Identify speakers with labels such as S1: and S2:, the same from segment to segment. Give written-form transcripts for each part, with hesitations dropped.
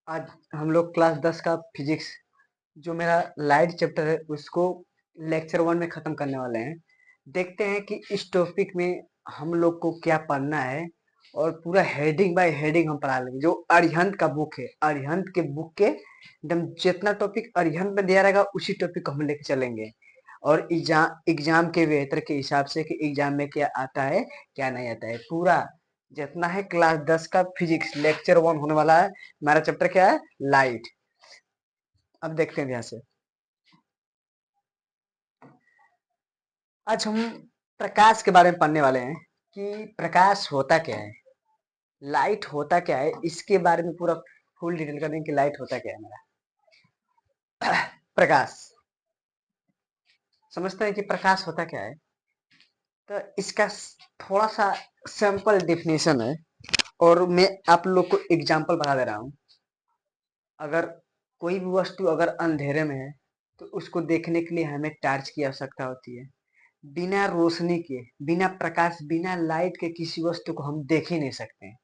S1: आज हम लोग क्लास 10 का फिजिक्स जो मेरा लाइट चैप्टर है उसको लेक्चर 1 में खत्म करने वाले हैं। देखते हैं कि इस टॉपिक में हम लोग को क्या पढ़ना है और पूरा हेडिंग बाय हेडिंग हम पढ़ा लेंगे। जो अरिहंत का बुक है, अरिहंत के बुक के एकदम जितना टॉपिक अरिहंत में दिया रहेगा उसी टॉपिक को हम लेके चलेंगे। और एग्जाम के बेहतर के हिसाब से कि एग्जाम में क्या आता है क्या नहीं आता है, पूरा जितना है क्लास 10 का फिजिक्स लेक्चर 1 होने वाला है। हमारा चैप्टर क्या है? लाइट। अब देखते हैं ध्यान से। आज हम प्रकाश के बारे में पढ़ने वाले हैं कि प्रकाश होता क्या है, लाइट होता क्या है। इसके बारे में पूरा फुल डिटेल करेंगे कि लाइट होता क्या है मेरा। प्रकाश समझते हैं कि प्रकाश होता क्या है। तो इसका थोड़ा सा सिंपल डेफिनेशन है और मैं आप लोग को एग्जांपल बता दे रहा हूँ। अगर कोई भी वस्तु अगर अंधेरे में है तो उसको देखने के लिए हमें टार्च की आवश्यकता होती है। बिना रोशनी के, बिना प्रकाश, बिना लाइट के किसी वस्तु को हम देख ही नहीं सकते हैं।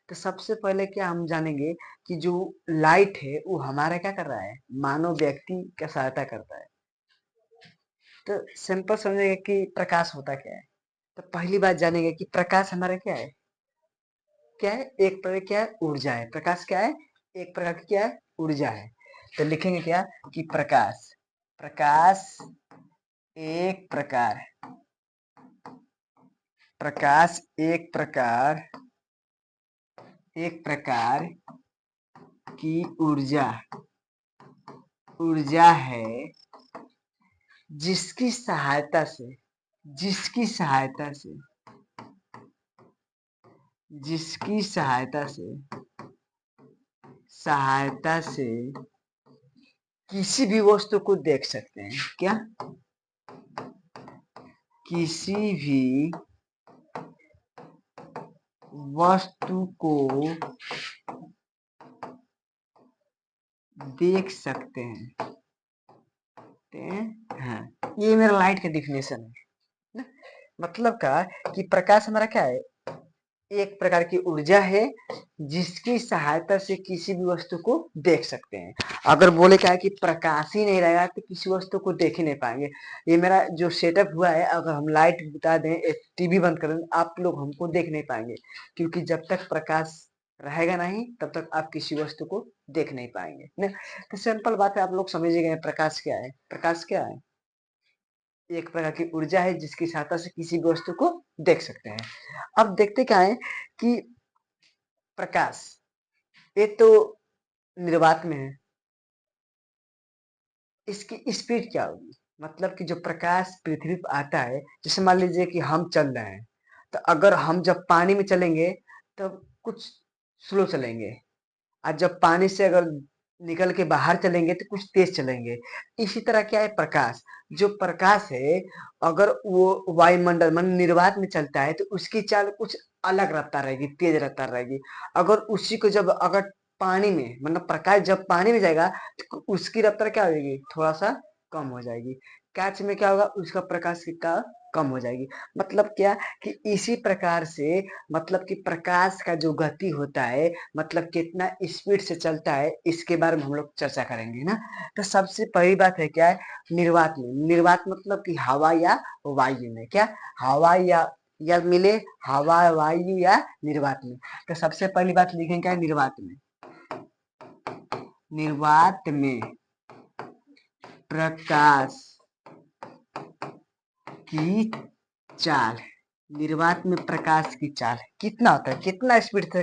S1: तो सबसे पहले क्या हम जानेंगे कि जो लाइट है वो हमारा क्या कर रहा है, मानव व्यक्ति का सहायता करता है। तो सिंपल समझेंगे कि प्रकाश होता क्या है। तो पहली बात जानेंगे कि प्रकाश हमारा क्या है। क्या है? एक प्रकार क्या है? ऊर्जा है। प्रकाश क्या है? एक प्रकार की क्या है? ऊर्जा है। तो लिखेंगे क्या कि प्रकाश, प्रकाश एक प्रकार, प्रकाश एक प्रकार की ऊर्जा, ऊर्जा है जिसकी सहायता से, जिसकी सहायता से, जिसकी सहायता से किसी भी वस्तु को देख सकते हैं। क्या? किसी भी वस्तु को देख सकते हैं। हाँ, ये मेरा लाइट का डिफिनेशन है ना। मतलब का कि प्रकाश हमारा क्या है? एक प्रकार की ऊर्जा है जिसकी सहायता से किसी भी वस्तु को देख सकते हैं। अगर बोले क्या है कि प्रकाश ही नहीं रहेगा तो किसी वस्तु को देख ही नहीं पाएंगे। ये मेरा जो सेटअप हुआ है, अगर हम लाइट बुता दें, टीवी बंद कर दें, आप लोग हमको देख नहीं पाएंगे, क्योंकि जब तक प्रकाश रहेगा नहीं तब तक आप किसी वस्तु को देख नहीं पाएंगे ना। तो सिंपल बात है, आप लोग समझ गए प्रकाश क्या है। प्रकाश क्या है? एक प्रकार की ऊर्जा है जिसकी सहायता से किसी भी वस्तु को देख सकते हैं। अब देखते क्या है कि प्रकाश ये तो निर्वात में है, इसकी स्पीड क्या होगी? मतलब कि जो प्रकाश पृथ्वी पर आता है, जैसे मान लीजिए कि हम चल रहे हैं, तो अगर हम जब पानी में चलेंगे तब कुछ स्लो चलेंगे, और जब पानी से अगर निकल के बाहर चलेंगे तो कुछ तेज चलेंगे। इसी तरह क्या है प्रकाश, जो प्रकाश है अगर वो वायुमंडल मन निर्वात में चलता है तो उसकी चाल कुछ अलग रफ्तार रहेगी, तेज रफ्तार रहेगी। अगर उसी को जब अगर पानी में, मतलब प्रकाश जब पानी में जाएगा तो उसकी रफ्तार क्या होगी, थोड़ा सा कम हो जाएगी। कांच में क्या होगा, उसका प्रकाश का कम हो जाएगी। मतलब क्या कि इसी प्रकार से, मतलब कि प्रकाश का जो गति होता है, मतलब कितना स्पीड से चलता है, इसके बारे में हम लोग चर्चा करेंगे ना। तो सबसे पहली बात है क्या है, निर्वात में। निर्वात मतलब कि हवा या वायु में। क्या? हवा या मिले, हवा वायु या निर्वात में। तो सबसे पहली बात लिखेंगे क्या है, निर्वात में। निर्वात में प्रकाश की चाल, निर्वात में प्रकाश की चाल कितना होता है, कितना स्पीड से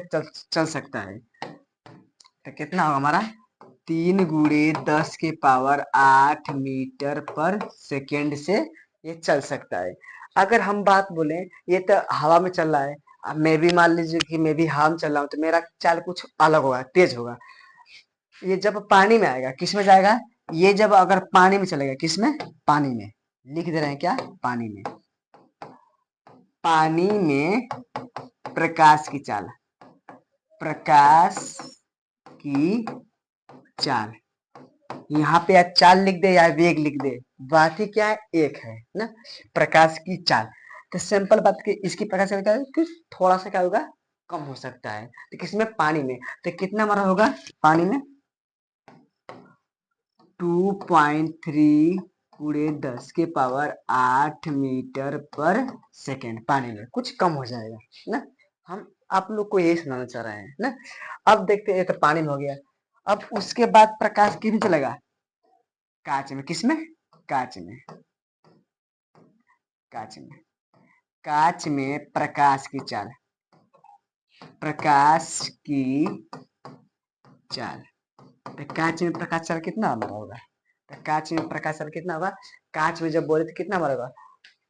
S1: चल सकता है। तो कितना होगा हमारा, 3 × 10⁸ मीटर पर सेकेंड से ये चल सकता है। अगर हम बात बोले, ये तो हवा में चल रहा है, अब मैं भी मान लीजिए कि मैं भी हवा में चल रहा हूँ, तो मेरा चाल कुछ अलग होगा, तेज होगा। ये जब पानी में आएगा, किस में जाएगा, ये जब अगर पानी में चलेगा, किस में, पानी में। लिख दे रहे हैं क्या, पानी में। पानी में प्रकाश की चाल, प्रकाश की चाल, यहाँ पे या चाल लिख दे या वेग लिख दे, बात ही क्या है, एक है ना। प्रकाश की चाल। तो सिंपल बात की इसकी प्रकाश का क्या है कि थोड़ा सा क्या होगा, कम हो सकता है। तो किसमें? पानी में। तो कितना हमारा होगा पानी में? 2.3 पूरे 10 के पावर 8 मीटर पर सेकेंड पानी में कुछ कम हो जाएगा ना। हम आप लोग को यही सुनाना चाह रहे हैं ना। अब देखते हैं, तो पानी में हो गया। अब उसके बाद प्रकाश किस में चलेगा? कांच में। किसमें? कांच में। कांच में। कांच में प्रकाश की चाल, प्रकाश की चाल। तो कांच में प्रकाश चाल कितना हमारा होगा? तो कांच में प्रकाश चाल कितना होगा? कांच में जब बोले तो कितना हमारा होगा?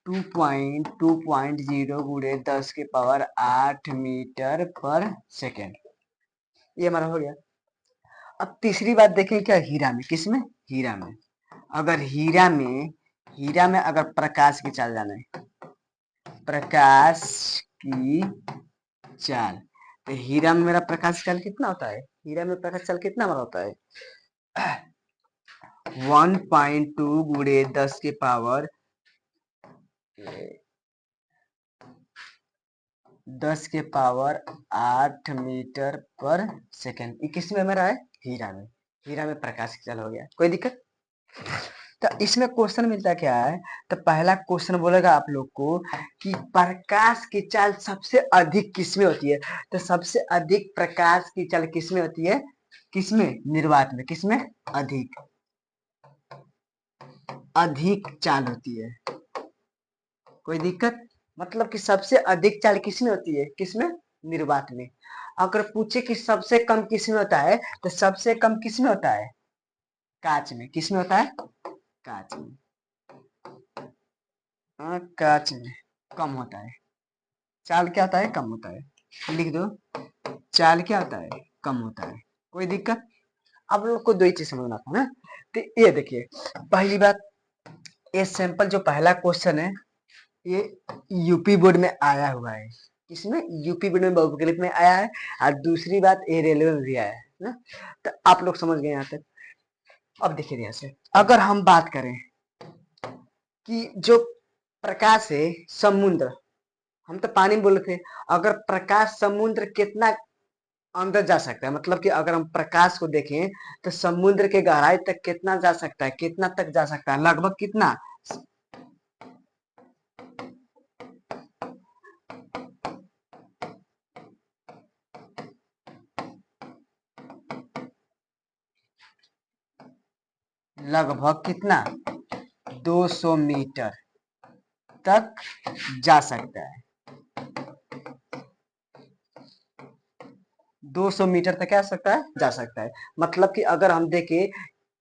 S1: 2.0 गुणे 10 के पावर 8 मीटर पर सेकेंड। ये हमारा हो गया। अब तीसरी बात देखें क्या? हीरा में। किसमें? हीरा में। अगर हीरा में अगर प्रकाश की चाल जाना है, प्रकाश की चाल, तो हीरा में मेरा प्रकाश चाल कितना होता है? हीरा में प्रकाश चाल कितना हमारा होता है? 1.2 गुणे 10 के पावर 8 मीटर पर सेकेंड। ये किसमें मेरा है? हीरा में। हीरा में प्रकाश की चाल हो गया। कोई दिक्कत? तो इसमें क्वेश्चन मिलता क्या है? तो पहला क्वेश्चन बोलेगा आप लोग को कि प्रकाश की चाल सबसे अधिक किसमें होती है? तो सबसे अधिक प्रकाश की चाल किसमें होती है? किसमें? निर्वात में। किसमें? अधिक अधिक चाल होती है। कोई दिक्कत? मतलब कि सबसे अधिक चाल किसमें होती है? किसमें? निर्वात में। अगर पूछे कि सबसे कम किसमें होता है, तो सबसे कम किसमें होता है? कांच में। किसमें होता है? कांच में। कांच में कम होता है। चाल क्या होता है? कम होता है। लिख दो, चाल क्या होता है? कम होता है। कोई दिक्कत? आप लोग को दो ही चीज समझना था ना। तो ये देखिए, पहली बात, ये सैंपल जो पहला क्वेश्चन है, ये यूपी बोर्ड में आया हुआ है। इसमें यूपी बोर्ड में बहुविकल्प में आया है, और दूसरी बात ये रेलवे में भी आया है ना। तो आप लोग समझ गए यहाँ तक। अब देखिए ध्यान से, अगर हम बात करें कि जो प्रकाश है समुद्र, हम तो पानी में बोले थे, अगर प्रकाश समुद्र कितना अंदर जा सकता है, मतलब कि अगर हम प्रकाश को देखें तो समुद्र के गहराई तक कितना जा सकता है? कितना तक जा सकता है? लगभग कितना? लगभग कितना? 200 मीटर तक जा सकता है। 200 मीटर तक क्या सकता है? जा सकता है। मतलब कि अगर हम देखें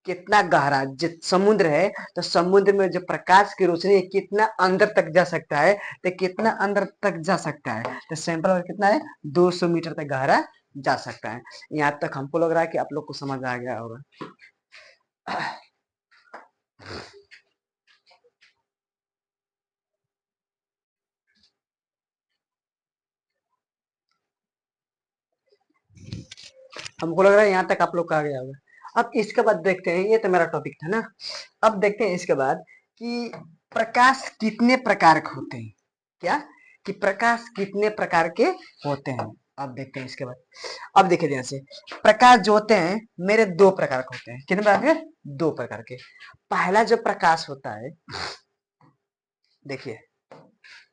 S1: कितना गहरा समुद्र है, तो समुद्र में जो प्रकाश की रोशनी है कितना अंदर तक जा सकता है? तो कितना अंदर तक जा सकता है? तो सैंपल कितना है? 200 मीटर तक गहरा जा सकता है। यहाँ तक हमको लग रहा है कि आप लोग को समझ आ गया होगा। हमको लग रहा है यहाँ तक आप लोग का आ गया होगा। अब इसके बाद देखते हैं, ये तो मेरा टॉपिक था ना। अब देखते हैं इसके बाद कि प्रकाश कितने प्रकार के होते हैं। क्या? कि प्रकाश कितने प्रकार के होते हैं। अब देखते हैं इसके बाद। अब देखिए ध्यान से, प्रकाश जो होते हैं मेरे दो प्रकार के होते हैं। कितने प्रकार के? दो प्रकार के। पहला जो प्रकाश होता है, देखिए,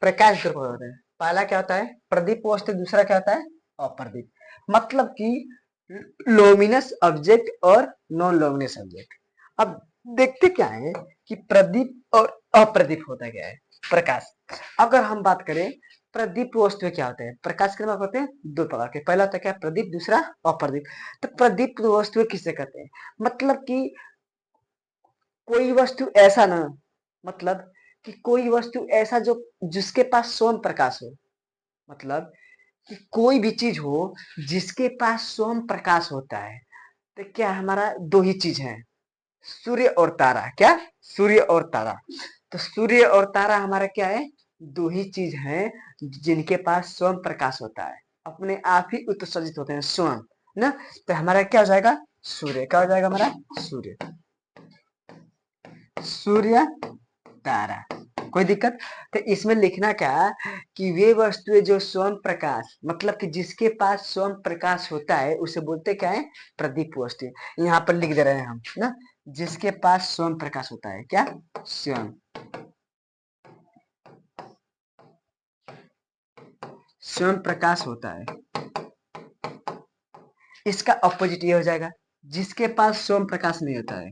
S1: प्रकाश दो प्रकार होते हैं। पहला क्या होता है? प्रदीप वस्तु। दूसरा क्या होता है? अप्रदीप। मतलब कि लोमिनस ऑब्जेक्ट और नॉन लोमिनस ऑब्जेक्ट। अब देखते क्या है कि प्रदीप और अप्रदीप होता क्या है? प्रकाश। अगर हम बात करें प्रदीप वस्तु क्या होते हैं? प्रकाश के होते हैं दो प्रकार के। पहला होता है क्या? प्रदीप। दूसरा अप्रदीप। तो प्रदीप वस्तु किसे कहते हैं? मतलब कि कोई वस्तु ऐसा ना, मतलब कि कोई वस्तु ऐसा जो जिसके पास स्वयं प्रकाश हो। मतलब कि कोई भी चीज हो जिसके पास स्वयं प्रकाश होता है। तो क्या हमारा दो ही चीज है, सूर्य और तारा। क्या? सूर्य और तारा। तो सूर्य और तारा हमारा क्या है? दो ही चीज हैं जिनके पास स्वयं प्रकाश होता है, अपने आप ही उत्सर्जित होते हैं स्वयं ना। तो हमारा क्या हो जाएगा? सूर्य। क्या हो जाएगा हमारा? सूर्य। सूर्य, तारा। कोई दिक्कत? तो इसमें लिखना क्या कि वे वस्तुएं जो स्वयं प्रकाश, मतलब कि जिसके पास स्वयं प्रकाश होता है उसे बोलते क्या है? प्रदीप वस्तु। यहाँ पर लिख दे रहे हैं हम ना, जिसके पास स्वयं प्रकाश होता है, क्या? स्वयं स्वयं प्रकाश होता है। इसका अपोजिट ये हो जाएगा, जिसके पास स्वयं प्रकाश नहीं होता है।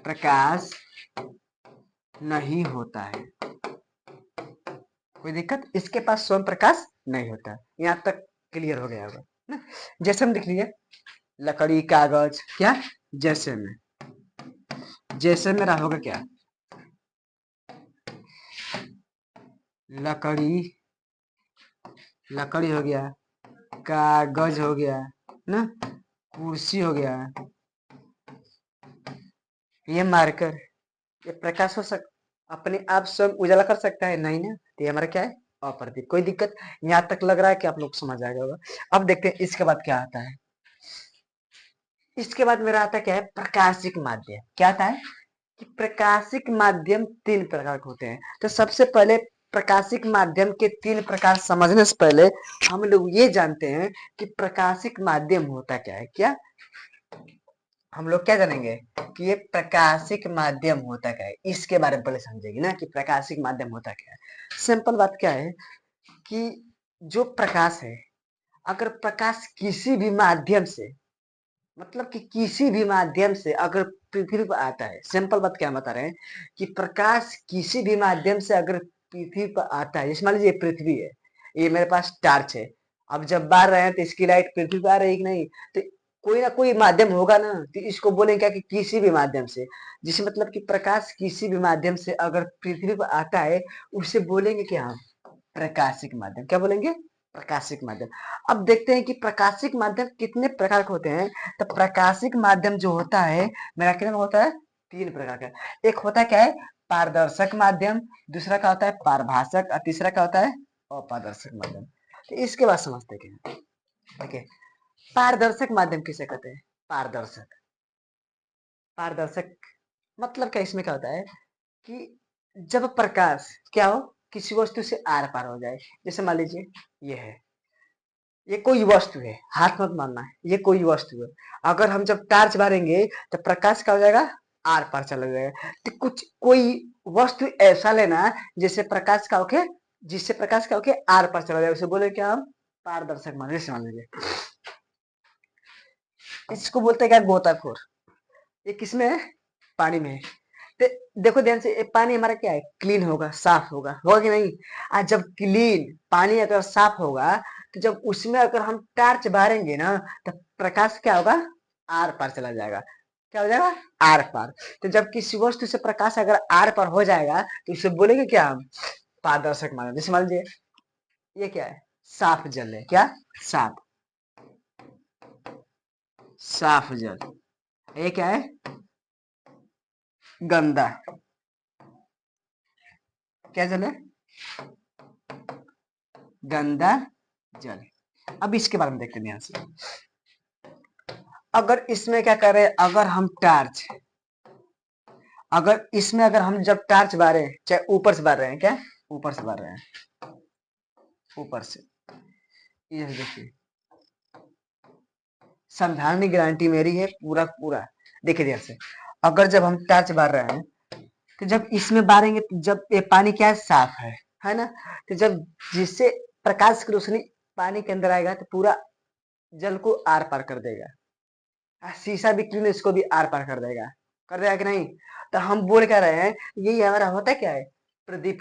S1: प्रकाश नहीं होता है, कोई दिक्कत? इसके पास स्वयं प्रकाश नहीं होता है। यहाँ तक क्लियर हो गया होगा ना? जैसे हम लिख लिए लकड़ी, कागज, क्या? जैसे में, जैसे मेरा होगा क्या? लकड़ी, लकड़ी हो गया, कागज हो गया ना, कुर्सी हो गया, ये मार्कर, ये प्रकाश हो अपने आप स्वयं उजाला कर सकता है? नहीं ना, तो ये हमारा क्या है? अप्रदीप। कोई दिक्कत? यहाँ तक लग रहा है कि आप लोग समझ आ गया होगा। अब देखते हैं इसके बाद क्या आता है। इसके बाद मेरा आता है क्या है? प्रकाशिक माध्यम। क्या आता है? कि प्रकाशिक माध्यम तीन प्रकार के होते हैं। तो सबसे पहले प्रकाशिक माध्यम के तीन प्रकार समझने से पहले हम लोग ये जानते हैं कि प्रकाशिक माध्यम होता क्या है। क्या हम लोग क्या जानेंगे कि ये प्रकाशिक माध्यम होता क्या है, इसके बारे में पहले समझेंगे ना कि प्रकाशिक माध्यम होता क्या है। सिंपल बात क्या है कि जो प्रकाश है, अगर प्रकाश किसी भी माध्यम से, मतलब कि किसी भी माध्यम से अगर पृथ्वी पर आता है, सिंपल बात क्या बता रहे हैं कि प्रकाश किसी भी माध्यम से अगर पृथ्वी पर आता है, जैसे मान लीजिए पृथ्वी है, ये मेरे पास टार्च है, अब जब बाहर रहे हैं तो इसकी लाइट पृथ्वी पर आ रही है कि नहीं? तो कोई ना कोई माध्यम होगा ना, तो इसको बोलेंगे क्या कि किसी भी माध्यम से, जिसे मतलब कि प्रकाश किसी भी माध्यम से अगर पृथ्वी पर आता है उसे बोलेंगे क्या? प्रकाशिक माध्यम। क्या बोलेंगे? प्रकाशिक माध्यम। अब देखते हैं कि प्रकाशिक माध्यम कितने प्रकार के होते हैं। तो प्रकाशिक माध्यम जो होता है मेरा कितना होता है? तीन प्रकार का। एक होता है क्या है? पारदर्शक माध्यम, दूसरा क्या होता है? पारभाषक, और तीसरा क्या होता है? अपारदर्शक माध्यम। तो इसके बाद समझते हैं। देखिए पारदर्शक माध्यम किसे कहते हैं? पारदर्शक, पारदर्शक मतलब क्या? इसमें क्या होता है कि जब प्रकाश क्या हो, किसी वस्तु से आर पार हो जाए, जैसे मान लीजिए ये है, ये कोई वस्तु है, हाथ मत मारना है, ये कोई वस्तु है, अगर हम जब टॉर्च मारेंगे तो प्रकाश क्या हो जाएगा? आर पार चला जाएगा। तो कुछ कोई वस्तु ऐसा लेना जिससे प्रकाश का होके, जिससे प्रकाश का होके आर पार चला जाएगा, उसे बोले क्या हम? पारदर्शक मान लीजिए, इसको बोलते हैं क्या? गोताखोर। ये किसमें है? पानी में है। देखो ध्यान से, पानी हमारा क्या है? क्लीन होगा, साफ होगा, होगा कि नहीं? आज जब क्लीन पानी अगर साफ होगा तो जब उसमें अगर हम टॉर्च मारेंगे ना तो प्रकाश क्या होगा? आर पार चला जाएगा। क्या हो जाएगा? आर पार। तो जब किसी वस्तु से प्रकाश अगर आर पार हो जाएगा तो उसे बोलेंगे क्या हम? पारदर्शक माध्यम। जैसे मान लीजिए ये क्या है? साफ जल है। क्या? साफ, साफ जल। ये क्या है? गंदा, क्या जल है? गंदा जल। अब इसके बारे में देखते हैं ध्यान से। अगर इसमें क्या करें, अगर हम टॉर्च, अगर इसमें अगर हम जब टॉर्च बारे, चाहे ऊपर से बार रहे हैं, क्या? ऊपर से बार रहे हैं, ऊपर से, ये देखिए समझाने की गारंटी मेरी है पूरा पूरा। देखिए ध्यान से, अगर जब हम टॉर्च बार रहे हैं तो जब इसमें बारेंगे तो जब ये पानी क्या है? साफ है ना? तो जब जिससे प्रकाश की रोशनी पानी के अंदर आएगा तो पूरा जल को आर पार कर देगा। शीशा भी क्लीन, इसको भी आर पार कर देगा। कर देगा कि नहीं? तो हम बोल क्या रहे हैं, यही हमारा होता है क्या है? प्रदीप,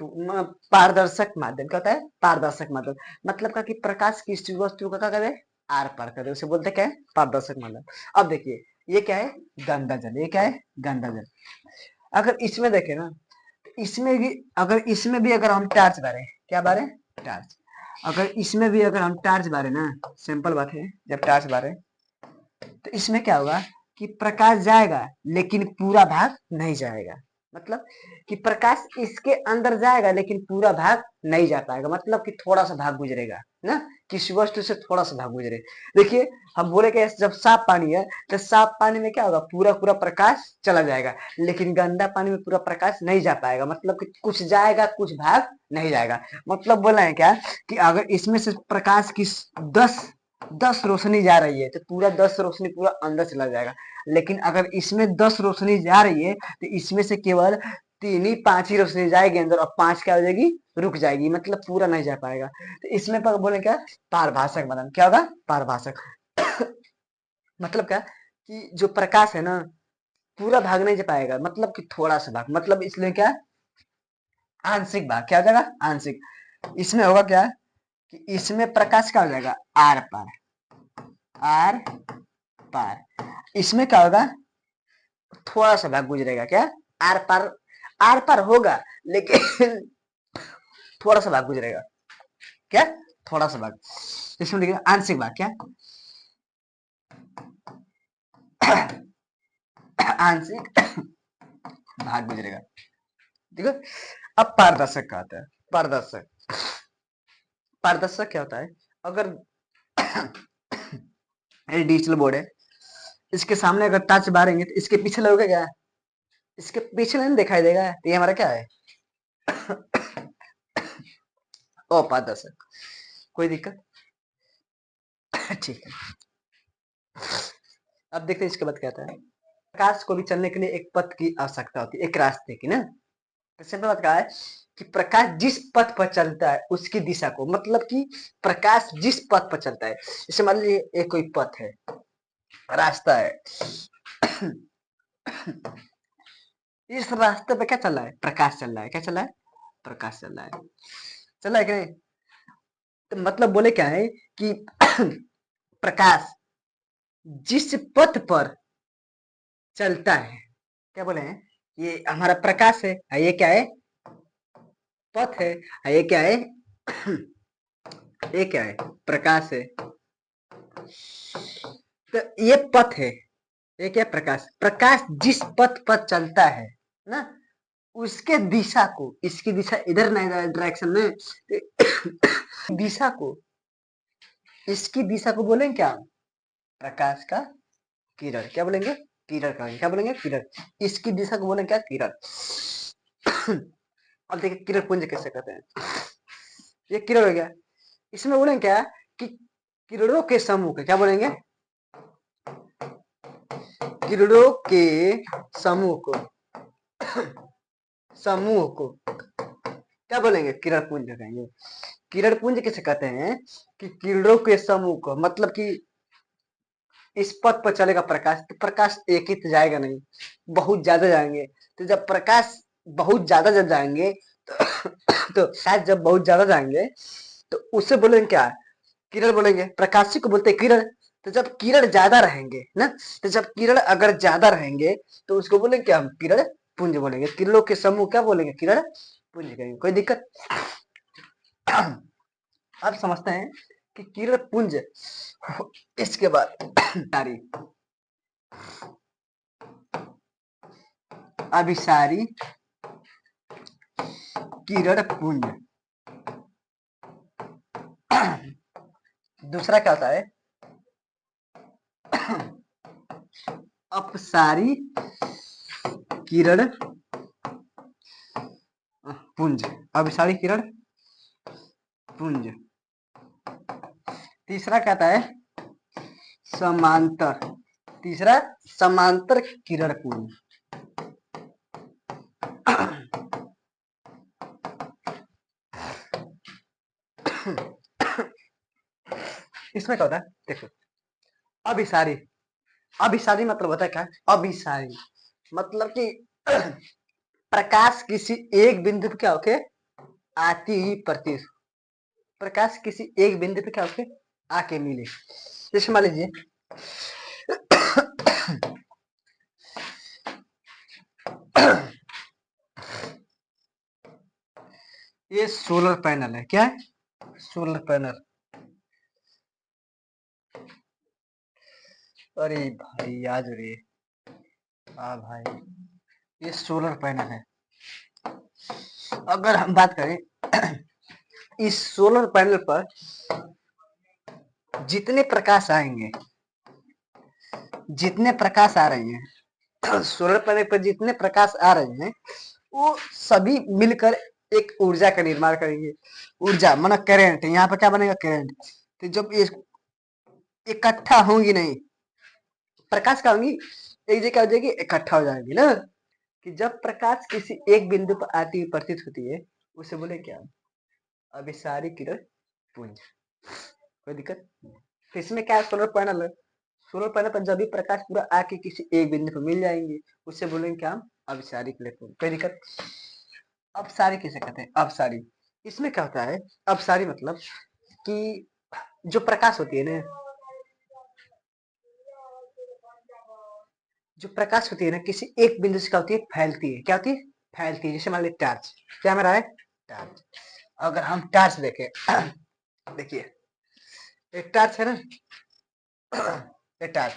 S1: पारदर्शक माध्यम। क्या होता है? पारदर्शक माध्यम। मतलब का कि प्रकाश किसी वस्तु का क्या करे? आर पार करे, उसे बोलते क्या है? पारदर्शक माध्यम। अब देखिए ये क्या है? गंदा जल। ये क्या है? गंदा जल। अगर इसमें देखे ना, इसमें भी, अगर इसमें भी अगर हम टॉर्च बारे, क्या बारे? टॉर्च। अगर इसमें भी अगर हम टॉर्च बारे ना, सिंपल बात है, जब टॉर्च बारे तो इसमें क्या होगा कि प्रकाश जाएगा लेकिन पूरा भाग नहीं जाएगा। मतलब कि प्रकाश इसके अंदर जाएगा लेकिन पूरा भाग नहीं जा पाएगा, मतलब कि थोड़ा सा भाग गुजरेगा ना, किसी वस्तु से थोड़ा सा भाग गुजरे। देखिए हम बोले कि जब साफ पानी है तो साफ पानी में क्या होगा, पूरा पूरा प्रकाश चला जाएगा, लेकिन गंदा पानी में पूरा प्रकाश नहीं जा पाएगा, मतलब कि कुछ जाएगा कुछ भाग नहीं जाएगा। मतलब बोला है क्या कि अगर इसमें से प्रकाश की 10 रोशनी जा रही है तो पूरा 10 रोशनी पूरा अंदर चला जाएगा, लेकिन अगर इसमें 10 रोशनी जा रही है तो इसमें से केवल 3 ही 5 ही रोशनी जाएगी अंदर, और 5 क्या हो जाएगी, रुक जाएगी, मतलब पूरा नहीं जा पाएगा। तो इसमें पर बोले क्या, पारभाषक बदन, क्या होगा, पारभाषक। मतलब क्या कि जो प्रकाश है ना पूरा भाग नहीं जा पाएगा, मतलब कि थोड़ा सा भाग, मतलब इसलिए क्या, आंशिक भाग, क्या हो जाएगा, आंशिक। इसमें होगा क्या कि इसमें प्रकाश क्या हो जाएगा, आर पार, आर पार। इसमें क्या होगा, थोड़ा सा भाग गुजरेगा, क्या, आर पार, आर पार होगा लेकिन थोड़ा सा भाग गुजरेगा, क्या, थोड़ा सा भाग। इसमें लिखिए आंशिक भाग, क्या, आंशिक भाग गुजरेगा। देखो अब पारदर्शक का आता है, पारदर्शक। पारदर्शक क्या होता है, अगर ये डिजिटल बोर्ड है, इसके सामने अगर टच मारेंगे तो इसके पीछे लगेगा क्या, इसके पीछे नहीं दिखाई देगा, तो ये हमारा क्या है, अपारदर्शक। कोई दिक्कत, ठीक है। अब देखते हैं इसके बाद क्या आता है। प्रकाश को भी चलने के लिए एक पथ की आवश्यकता होती है, एक रास्ते की ना। तो सिंपल बात क्या है कि प्रकाश जिस पथ पर चलता है उसकी दिशा को, मतलब कि प्रकाश जिस पथ पर चलता है, जैसे मान लीजिए एक कोई पथ है, रास्ता है, इस रास्ते पे क्या चल रहा है, प्रकाश चल रहा है, क्या चल रहा है, प्रकाश चल रहा है, चल रहा है कि नहीं। तो मतलब बोले क्या है कि प्रकाश जिस पथ पर चलता है, क्या बोले हैं, ये हमारा प्रकाश है, ये क्या है, पथ है, ये क्या है, ये क्या है, प्रकाश है। तो ये पथ है, ये क्या, प्रकाश, प्रकाश जिस पथ पर चलता है ना, उसके दिशा को, इसकी दिशा इधर नहीं डायरेक्शन में, दिशा को, इसकी दिशा को बोलेंगे क्या, प्रकाश का किरण, क्या बोलेंगे, किरण कहेंगे, क्या बोलेंगे, किरण। इसकी दिशा को बोलेंगे क्या, किरण। अब देखिए किरण पुंज कैसे कहते हैं, ये किरण हो गया। इसमें बोलेंगे क्या कि किरणों के समूह के, क्या बोलेंगे, किरणों के समूह को, समूह को क्या बोलेंगे, किरण पुंज कहेंगे। किरण पुंज किसे कहते हैं कि किरणों के समूह को, मतलब कि इस पथ पर चलेगा प्रकाश, तो प्रकाश एक ही तो जाएगा नहीं, बहुत ज्यादा जाएंगे। तो जब प्रकाश बहुत ज्यादा जब जाएंगे तो, तो शायद जब बहुत ज्यादा जाएंगे तो उससे बोलेंगे क्या, किरण बोलेंगे, प्रकाशी को बोलते हैं किरण। तो जब किरण ज्यादा रहेंगे ना, तो जब किरण अगर ज्यादा रहेंगे तो उसको बोलेंगे क्या, हम किरण पुंज बोलेंगे, किरणों के समूह क्या बोलेंगे, किरण पुंज कहेंगे। कोई दिक्कत। अब समझते हैं कि किरण पुंज, इसके बाद सारी अभिसारी किरण पुंज। दूसरा क्या होता है, अपसारी किरण पुंज, अभिसारी किरण पुंज। तीसरा क्या आता है, समांतर, तीसरा समांतर किरण पुंज। इसमें क्या होता है, देखो, अभिसारी, अभिसारी मतलब होता है क्या, अभिसारी मतलब कि प्रकाश किसी एक बिंदु पे क्या होके आती ही प्रति, प्रकाश किसी एक बिंदु पे क्या होके आके मिले। जैसे मान लीजिए ये सोलर पैनल है, क्या है, सोलर पैनल। अरे भाई याद रे, हाँ भाई, ये सोलर पैनल है। अगर हम बात करें इस सोलर पैनल पर जितने प्रकाश आएंगे, जितने प्रकाश आ रहे हैं सोलर पैनल पर जितने प्रकाश आ रहे हैं वो सभी मिलकर एक ऊर्जा का निर्माण करेंगे। ऊर्जा माना करंट, यहाँ पर क्या बनेगा करंट। तो जब ये इकट्ठा होंगी नहीं, प्रकाश का होंगी एक जगह हो जाएगी, इकट्ठा हो जाएंगी ना। कि जब प्रकाश किसी एक बिंदु पर आती हुई प्रतीत होती है उसे बोले क्या, अभिसारी किरण पुंज। कोई दिक्कत। तो इसमें क्या है, सोलर पैनल है, सोलर पैनल पर जब भी प्रकाश पूरा आके किसी एक बिंदु पर मिल जाएंगे उससे बोलेंगे क्या हम, अभिसारी किरण पुंज। कोई दिक्कत। अपसारी किसे कहते हैं, अपसारी। इसमें क्या होता है, अपसारी मतलब कि जो प्रकाश होती है ना, जो प्रकाश होती है ना किसी एक बिंदु से क्या होती है, फैलती है। क्या होती है, फैलती है। जैसे मान लीजिए टार्च, क्या मेरा है टार्च। अगर हम टार्च देखें देखिए एक टार्च है ना ये टार्च,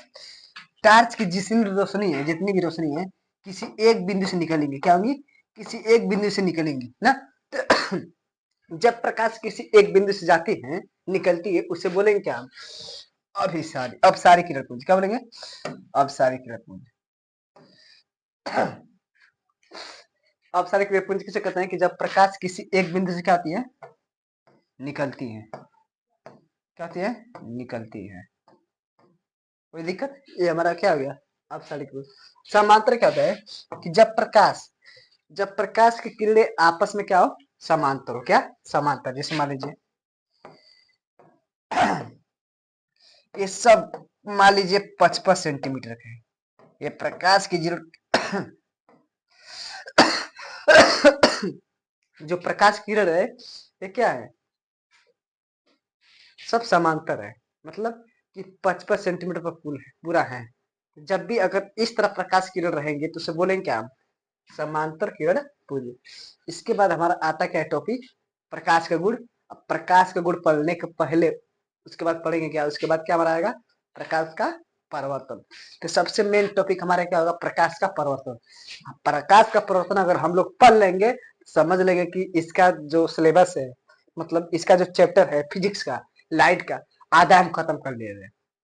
S1: टार्च की जितनी भी रोशनी है, जितनी भी रोशनी है किसी एक बिंदु से निकलेंगी। क्या होंगी, किसी एक बिंदु से निकलेंगी ना। तो जब प्रकाश किसी एक बिंदु से जाती है, निकलती है, उसे बोलेंगे क्या हम, अभिसारी, अपसारी किरण पुंज। क्या बोलेंगे, अपसारी किरण पुंज। अपसारी किरण पुंज किसे कहते हैं, कि जब प्रकाश किसी एक बिंदु से क्या होती है, निकलती है। क्या होती है, निकलती है। कोई दिक्कत। ये हमारा क्या हो गया, अपसारी किरण। समांतर क्या होता है, कि जब प्रकाश की किरणें आपस में क्या हो, समांतर हो। क्या, समांतर। जैसे मान लीजिए ये सब मान लीजिए 55 सेंटीमीटर के हैं। ये प्रकाश की जो प्रकाश किरण है ये क्या है, सब समांतर है। मतलब कि 55 सेंटीमीटर पर पूरा है। जब भी अगर इस तरह प्रकाश किरण रहेंगे तो उसे बोलेंगे क्या हम, समांतर किरण पुंज। इसके बाद हमारा आता क्या है टॉपिक, प्रकाश का गुण। अब प्रकाश का गुण पढ़ने के पहले उसके बाद पढ़ेंगे क्या, उसके बाद क्या हमारा आएगा, प्रकाश का परिवर्तन। तो सबसे मेन टॉपिक हमारा क्या होगा, प्रकाश का परिवर्तन। प्रकाश का परिवर्तन अगर हम लोग पढ़ लेंगे, समझ लेंगे कि इसका जो सिलेबस है, मतलब इसका जो चैप्टर है फिजिक्स का, लाइट का, आधा हम खत्म कर लिए।